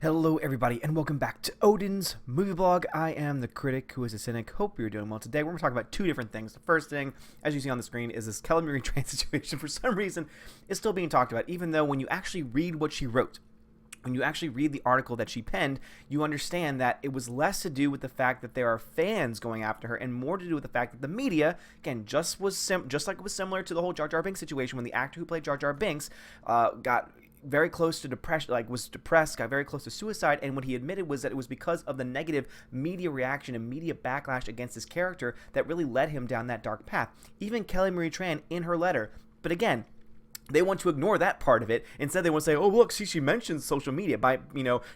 Hello everybody and welcome back to Odin's Movie Blog. I am the critic who is a cynic. Hope you're doing well. Today we're going to talk about two different things. The first thing, as you see on the screen, is this Rian Tran situation for some reason is still being talked about, even though when you actually read what she wrote, when you actually read the article that she penned, you understand that it was less to do with the fact that there are fans going after her and more to do with the fact that the media, again, just like it was similar to the whole Jar Jar Binks situation when the actor who played Jar Jar Binks got very close to depression, was depressed, got very close to suicide, and what he admitted was that it was because of the negative media reaction and media backlash against his character that really led him down that dark path. Even Kelly Marie Tran in her letter, but again, they want to ignore that part of it. Instead, they want to say, oh, look, see, she mentions social media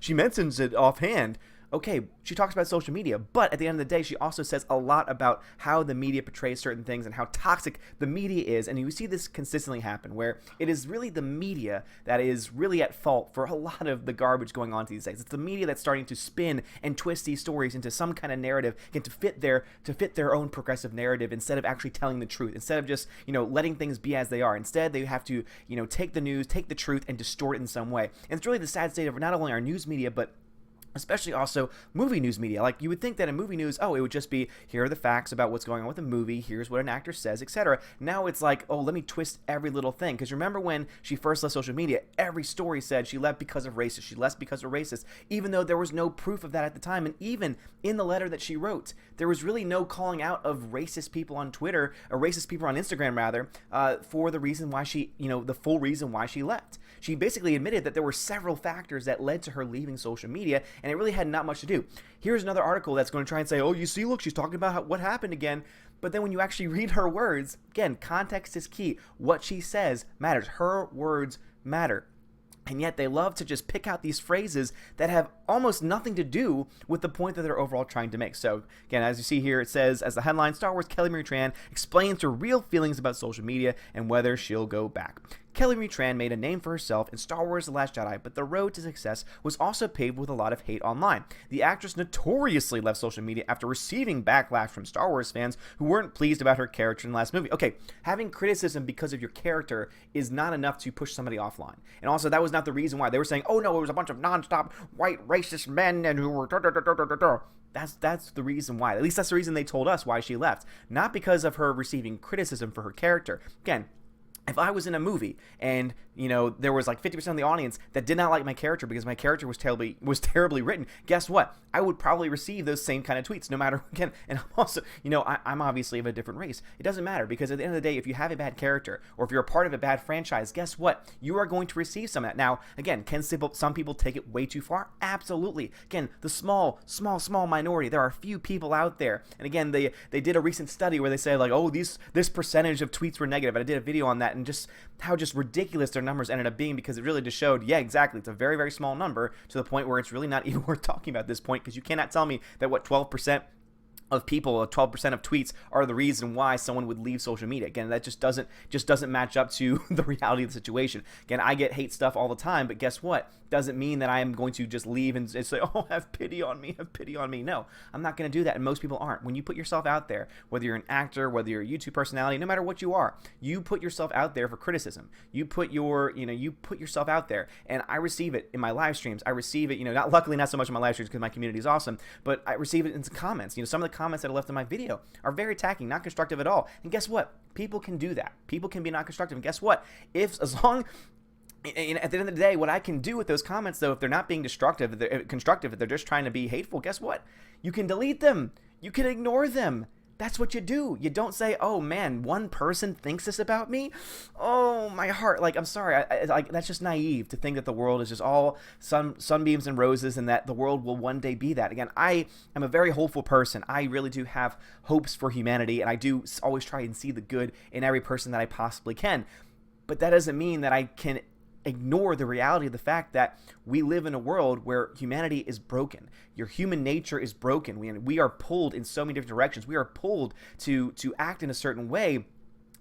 she mentions it offhand. Okay, she talks about social media, but at the end of the day, she also says a lot about how the media portrays certain things and how toxic the media is. And you see this consistently happen, where it is really the media that is really at fault for a lot of the garbage going on these days. It's the media that's starting to spin and twist these stories into some kind of narrative, again, to fit their own progressive narrative instead of actually telling the truth, instead of just, letting things be as they are. Instead, they have to, take the news, take the truth, and distort it in some way. And it's really the sad state of not only our news media, but especially also movie news media. Like, you would think that in movie news, it would just be, here are the facts about what's going on with the movie, here's what an actor says, etc. Now it's like, oh, let me twist every little thing. Because remember when she first left social media, every story said she left because of racist, she left because of racist, even though there was no proof of that at the time. And even in the letter that she wrote, there was really no calling out of racist people on Twitter, or racist people on Instagram rather, for the reason why she, the full reason why she left. She basically admitted that there were several factors that led to her leaving social media, and it really had not much to do. Here's another article that's going to try and say, oh, you see, look, she's talking about what happened again. But then when you actually read her words, again, context is key. What she says matters. Her words matter. And yet they love to just pick out these phrases that have almost nothing to do with the point that they're overall trying to make. So again, as you see here, it says, as the headline, Star Wars Kelly Marie Tran explains her real feelings about social media and whether she'll go back. Kelly Marie Tran made a name for herself in Star Wars The Last Jedi, but the road to success was also paved with a lot of hate online. The actress notoriously left social media after receiving backlash from Star Wars fans who weren't pleased about her character in the last movie. Okay, having criticism because of your character is not enough to push somebody offline. And also, that was not the reason why. They were saying, oh no, it was a bunch of non-stop white racist men and who were That's the reason why. At least that's the reason they told us why she left. Not because of her receiving criticism for her character. Again, if I was in a movie and, there was like 50% of the audience that did not like my character because my character was terribly written, guess what? I would probably receive those same kind of tweets no matter, again, and I'm also, I'm obviously of a different race. It doesn't matter, because at the end of the day, if you have a bad character or if you're a part of a bad franchise, guess what? You are going to receive some of that. Now, again, can some people take it way too far? Absolutely. Again, the small minority. There are a few people out there. And again, they did a recent study where they say like, oh, this percentage of tweets were negative. And I did a video on that and just how just ridiculous their numbers ended up being, because it really just showed, yeah, exactly, it's a very, very small number to the point where it's really not even worth talking about at this point, because you cannot tell me that 12% of people, or 12% of tweets, are the reason why someone would leave social media. Again, that just doesn't match up to the reality of the situation. Again, I get hate stuff all the time, but guess what? Doesn't mean that I am going to just leave and say, oh, have pity on me. No, I'm not going to do that, and most people aren't. When you put yourself out there, whether you're an actor, whether you're a YouTube personality, no matter what you are, you put yourself out there for criticism. You put yourself out there, and I receive it in my live streams. I receive it, luckily not so much in my live streams because my community is awesome, but I receive it in some comments. Some of the comments that are left in my video are very attacking, not constructive at all. And guess what? People can do that. People can be not constructive. And guess what? At the end of the day, what I can do with those comments, though, if they're not being constructive, if they're just trying to be hateful, guess what? You can delete them. You can ignore them. That's what you do. You don't say, oh man, one person thinks this about me. Oh, my heart. Like, I'm sorry. That's just naive to think that the world is just all sunbeams and roses and that the world will one day be that. Again, I am a very hopeful person. I really do have hopes for humanity, and I do always try and see the good in every person that I possibly can. But that doesn't mean that I can ignore the reality of the fact that we live in a world where humanity is broken. Your human nature is broken. We are pulled in so many different directions. We are pulled to act in a certain way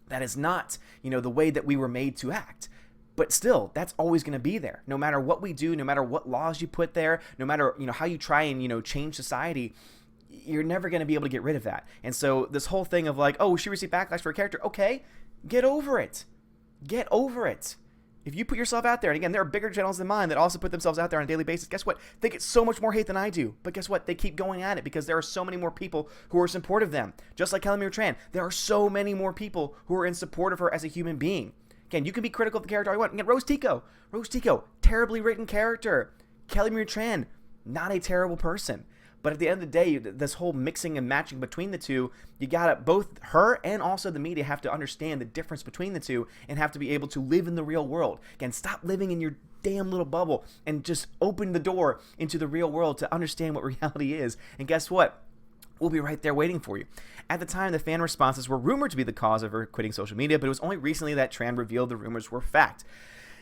that is not, the way that we were made to act. But still, that's always going to be there. No matter what we do, no matter what laws you put there, no matter, how you try and, change society, you're never going to be able to get rid of that. And so this whole thing of like, oh, she received backlash for her character. Okay, get over it. Get over it. If you put yourself out there, and again, there are bigger channels than mine that also put themselves out there on a daily basis, guess what? They get so much more hate than I do. But guess what? They keep going at it because there are so many more people who are supportive of them. Just like Kelly Marie Tran, there are so many more people who are in support of her as a human being. Again, you can be critical of the character all you want. Again, Rose Tico, terribly written character. Kelly Marie Tran, not a terrible person. But at the end of the day, this whole mixing and matching between the two, you gotta, both her and also the media have to understand the difference between the two and have to be able to live in the real world. Again, stop living in your damn little bubble and just open the door into the real world to understand what reality is. And guess what? We'll be right there waiting for you. At the time, the fan responses were rumored to be the cause of her quitting social media, but it was only recently that Tran revealed the rumors were fact.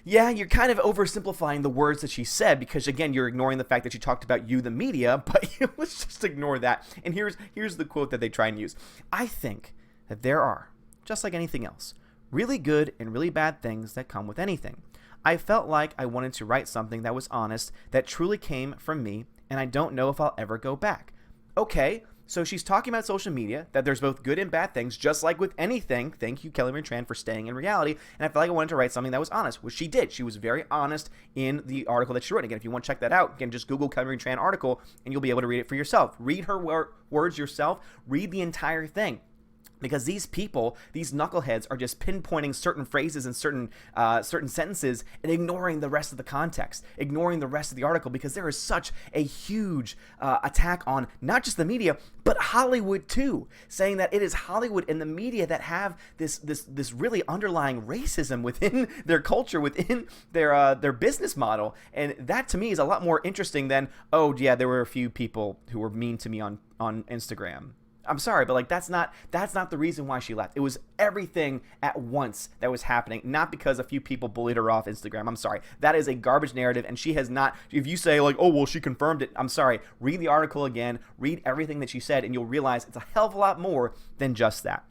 Yeah, you're kind of oversimplifying the words that she said because, again, you're ignoring the fact that she talked about you, the media, but let's just ignore that. And here's the quote that they try and use. I think that there are, just like anything else, really good and really bad things that come with anything. I felt like I wanted to write something that was honest, that truly came from me, and I don't know if I'll ever go back. Okay. So she's talking about social media, that there's both good and bad things, just like with anything. Thank you, Kelly Marie Tran, for staying in reality. And I felt like I wanted to write something that was honest, which she did. She was very honest in the article that she wrote. Again, if you want to check that out, again, just Google Kelly Marie Tran article, and you'll be able to read it for yourself. Read her words yourself. Read the entire thing. Because these people, these knuckleheads, are just pinpointing certain phrases and certain sentences and ignoring the rest of the context, ignoring the rest of the article, because there is such a huge attack on not just the media, but Hollywood too, saying that it is Hollywood and the media that have this really underlying racism within their culture, within their business model. And that to me is a lot more interesting than, oh yeah, there were a few people who were mean to me on Instagram. I'm sorry, but like that's not the reason why she left. It was everything at once that was happening, not because a few people bullied her off Instagram. I'm sorry. That is a garbage narrative, and she has not. If you say like, oh well, she confirmed it. I'm sorry. Read the article again. Read everything that she said, and you'll realize it's a hell of a lot more than just that.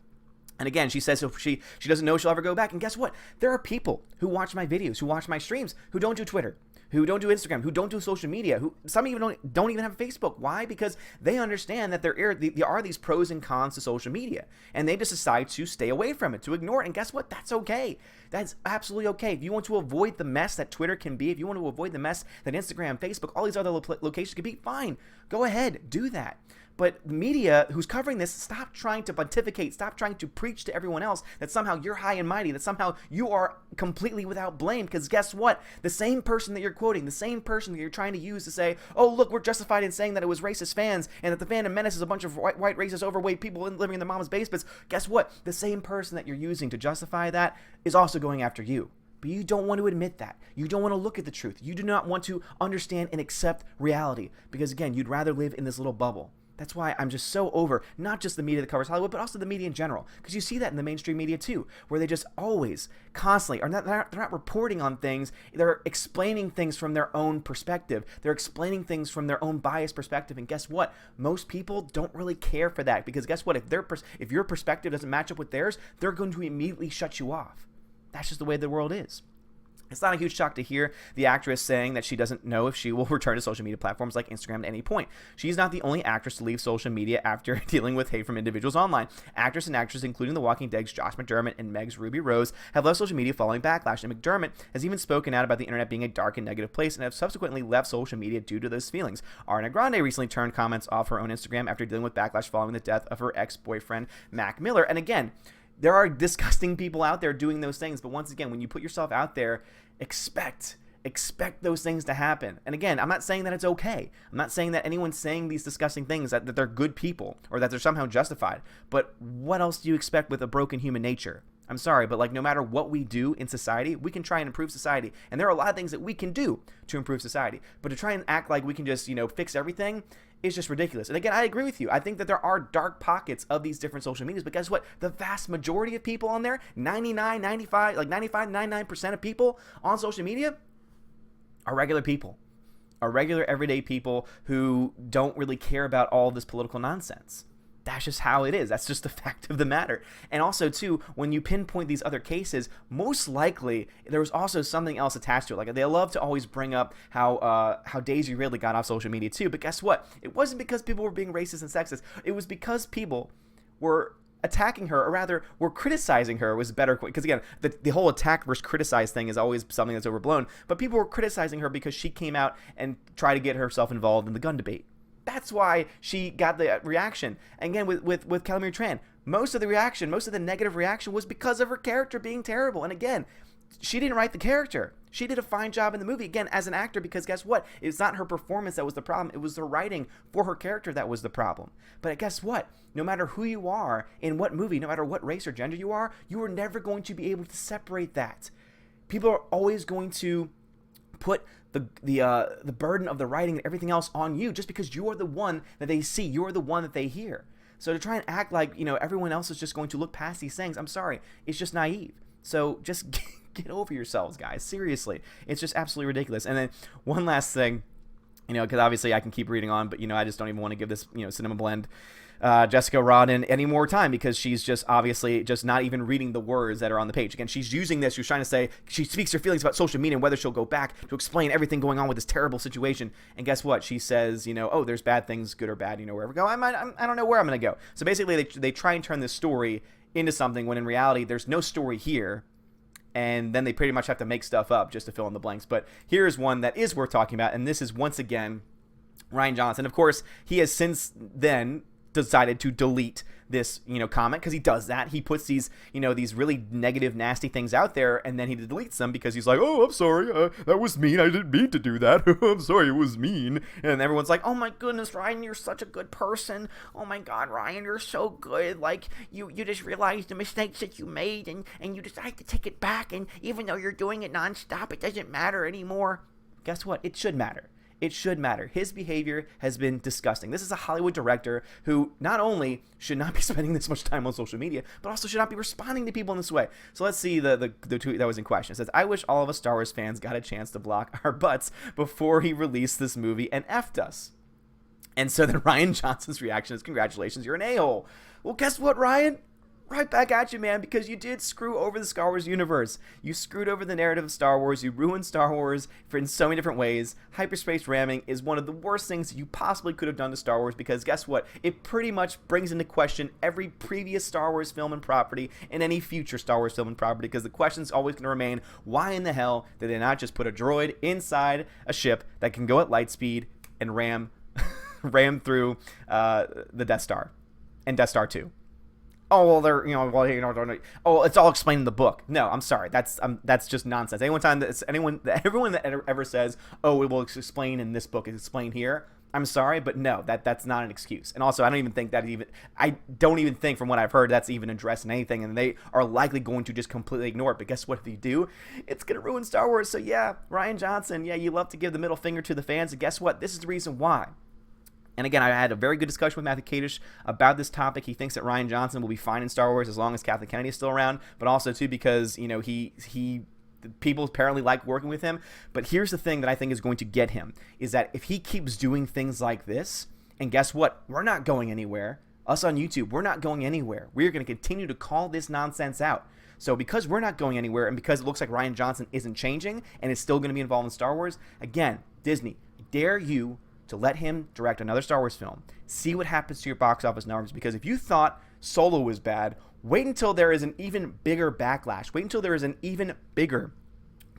And again, she says so she doesn't know she'll ever go back. And guess what? There are people who watch my videos, who watch my streams, who don't do Twitter, who don't do Instagram, who don't do social media, who some even don't even have Facebook. Why? Because they understand that there are these pros and cons to social media, and they just decide to stay away from it, to ignore it. And guess what? That's okay. That's absolutely okay. If you want to avoid the mess that Twitter can be, if you want to avoid the mess that Instagram, Facebook, all these other locations can be, fine. Go ahead, do that. But the media who's covering this, stop trying to pontificate, stop trying to preach to everyone else that somehow you're high and mighty, that somehow you are completely without blame. Because guess what? The same person that you're quoting, the same person that you're trying to use to say, oh, look, we're justified in saying that it was racist fans and that the fandom menace is a bunch of white racist, overweight people living in their mom's basements. Guess what? The same person that you're using to justify that is also going after you. But you don't want to admit that. You don't want to look at the truth. You do not want to understand and accept reality. Because again, you'd rather live in this little bubble. That's why I'm just so over not just the media that covers Hollywood, but also the media in general. Because you see that in the mainstream media too, where they just always, constantly, they're not reporting on things. They're explaining things from their own perspective. They're explaining things from their own biased perspective. And guess what? Most people don't really care for that. Because guess what? If your perspective doesn't match up with theirs, they're going to immediately shut you off. That's just the way the world is. It's not a huge shock to hear the actress saying that she doesn't know if she will return to social media platforms like Instagram at any point. She's not the only actress to leave social media after dealing with hate from individuals online. Actors and actresses, including The Walking Dead's Josh McDermott and Meg's Ruby Rose, have left social media following backlash, and McDermott has even spoken out about the internet being a dark and negative place and have subsequently left social media due to those feelings. Ariana Grande recently turned comments off her own Instagram after dealing with backlash following the death of her ex-boyfriend, Mac Miller. And again, there are disgusting people out there doing those things, but once again, when you put yourself out there, expect those things to happen. And again, I'm not saying that it's okay. I'm not saying that anyone's saying these disgusting things, that they're good people or that they're somehow justified. But what else do you expect with a broken human nature? I'm sorry, but like no matter what we do in society, we can try and improve society. And there are a lot of things that we can do to improve society. But to try and act like we can just, fix everything is just ridiculous. And again, I agree with you. I think that there are dark pockets of these different social medias, but guess what? The vast majority of people on there, 99% of people on social media are regular people, are regular everyday people who don't really care about all this political nonsense. That's just how it is. That's just the fact of the matter. And also, too, when you pinpoint these other cases, most likely there was also something else attached to it. Like they love to always bring up how Daisy Ridley got off social media too. But guess what? It wasn't because people were being racist and sexist. It was because people were attacking her, or rather were criticizing her was better, because again, the whole attack versus criticize thing is always something that's overblown, but people were criticizing her because she came out and tried to get herself involved in the gun debate. That's why she got the reaction. And again, with Kelly Marie Tran, most of the negative reaction was because of her character being terrible. And again, she didn't write the character. She did a fine job in the movie, again, as an actor, because guess what? It's not her performance that was the problem. It was the writing for her character that was the problem. But guess what? No matter who you are, in what movie, no matter what race or gender you are never going to be able to separate that. People are always going to put the burden of the writing and everything else on you, just because you are the one that they see. You are the one that they hear. So to try and act like, everyone else is just going to look past these things, I'm sorry, it's just naive. So just get over yourselves, guys. Seriously. It's just absolutely ridiculous. And then one last thing, because obviously I can keep reading on, but, I just don't even want to give this, Cinema Blend Jessica Rodden any more time, because she's just obviously just not even reading the words that are on the page. Again, she's using this. She's trying to say, she speaks her feelings about social media and whether she'll go back to explain everything going on with this terrible situation. And guess what? She says, oh, there's bad things, good or bad, wherever I go. I don't know where I'm going to go. So basically they try and turn this story into something when in reality there's no story here. And then they pretty much have to make stuff up just to fill in the blanks. But here's one that is worth talking about, and this is once again Rian Johnson. Of course, he has since then decided to delete this, comment, because he does that. He puts these, these really negative, nasty things out there, and then he deletes them because he's like, oh, I'm sorry, that was mean. I didn't mean to do that. I'm sorry, it was mean. And everyone's like, oh my goodness, Rian, you're such a good person. Oh my God, Rian, you're so good. Like, you just realized the mistakes that you made, and you decide to take it back, and even though you're doing it nonstop, it doesn't matter anymore. Guess what? It should matter. It should matter. His behavior has been disgusting. This is a Hollywood director who not only should not be spending this much time on social media, but also should not be responding to people in this way. So let's see the tweet that was in question. It says, I wish all of us Star Wars fans got a chance to block our butts before he released this movie and effed us. And so then Rian Johnson's reaction is, congratulations, you're an a-hole. Well, guess what, Rian? Right back at you, man, because you did screw over the Star Wars universe. You screwed over the narrative of Star Wars. You ruined Star Wars in so many different ways. Hyperspace ramming is one of the worst things you possibly could have done to Star Wars, because guess what? It pretty much brings into question every previous Star Wars film and property and any future Star Wars film and property, because the question's always going to remain, why in the hell did they not just put a droid inside a ship that can go at light speed and ram through the Death Star and Death Star 2? Oh, well, oh, it's all explained in the book. No, I'm sorry. That's just nonsense. Everyone that ever says, oh, it will explain in this book, it's explained here, I'm sorry, but no, that's not an excuse. And also, I don't even think from what I've heard that's even addressed in anything, and they are likely going to just completely ignore it. But guess what? If you do, it's going to ruin Star Wars. So yeah, Rian Johnson, yeah, you love to give the middle finger to the fans, and guess what? This is the reason why. And again, I had a very good discussion with Matthew Kadish about this topic. He thinks that Rian Johnson will be fine in Star Wars as long as Kathleen Kennedy is still around, but also too because people apparently like working with him. But here's the thing that I think is going to get him, is that if he keeps doing things like this, and guess what? We're not going anywhere. Us on YouTube, we're not going anywhere. We're going to continue to call this nonsense out. So because we're not going anywhere, and because it looks like Rian Johnson isn't changing and is still going to be involved in Star Wars, again, Disney, dare you to let him direct another Star Wars film. See what happens to your box office numbers, because if you thought Solo was bad, wait until there is an even bigger backlash. Wait until there is an even bigger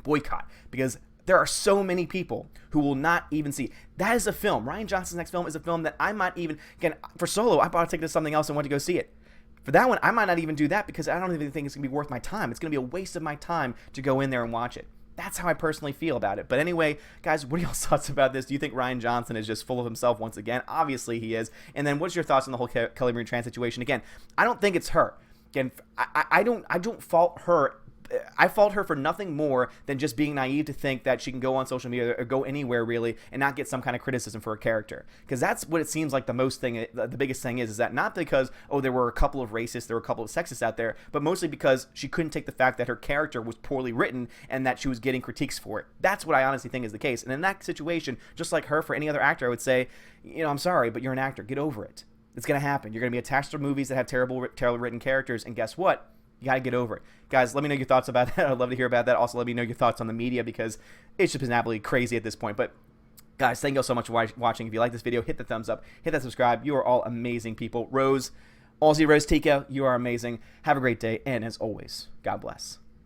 boycott, because there are so many people who will not even see. That is a film. Rian Johnson's next film is a film that I might even, again, for Solo, I bought a ticket to something else and went to go see it. For that one, I might not even do that, because I don't even think it's going to be worth my time. It's going to be a waste of my time to go in there and watch it. That's how I personally feel about it. But anyway, guys, what are y'all's thoughts about this? Do you think Rian Johnson is just full of himself once again? Obviously he is. And then what's your thoughts on the whole Kelly Marie Tran situation? Again, I don't think it's her. Again, I don't fault her. I fault her for nothing more than just being naive to think that she can go on social media or go anywhere really and not get some kind of criticism for her character. Because that's what it seems like the biggest thing is that not because, oh, there were a couple of racists, there were a couple of sexists out there, but mostly because she couldn't take the fact that her character was poorly written and that she was getting critiques for it. That's what I honestly think is the case. And in that situation, just like her, for any other actor, I would say, I'm sorry, but you're an actor. Get over it. It's going to happen. You're going to be attached to movies that have terrible written characters, and guess what? You got to get over it. Guys, let me know your thoughts about that. I'd love to hear about that. Also, let me know your thoughts on the media, because it's just been absolutely crazy at this point. But guys, thank you all so much for watching. If you like this video, hit the thumbs up, hit that subscribe. You are all amazing people. Rose, Aussie Rose Tika, you are amazing. Have a great day, and as always, God bless.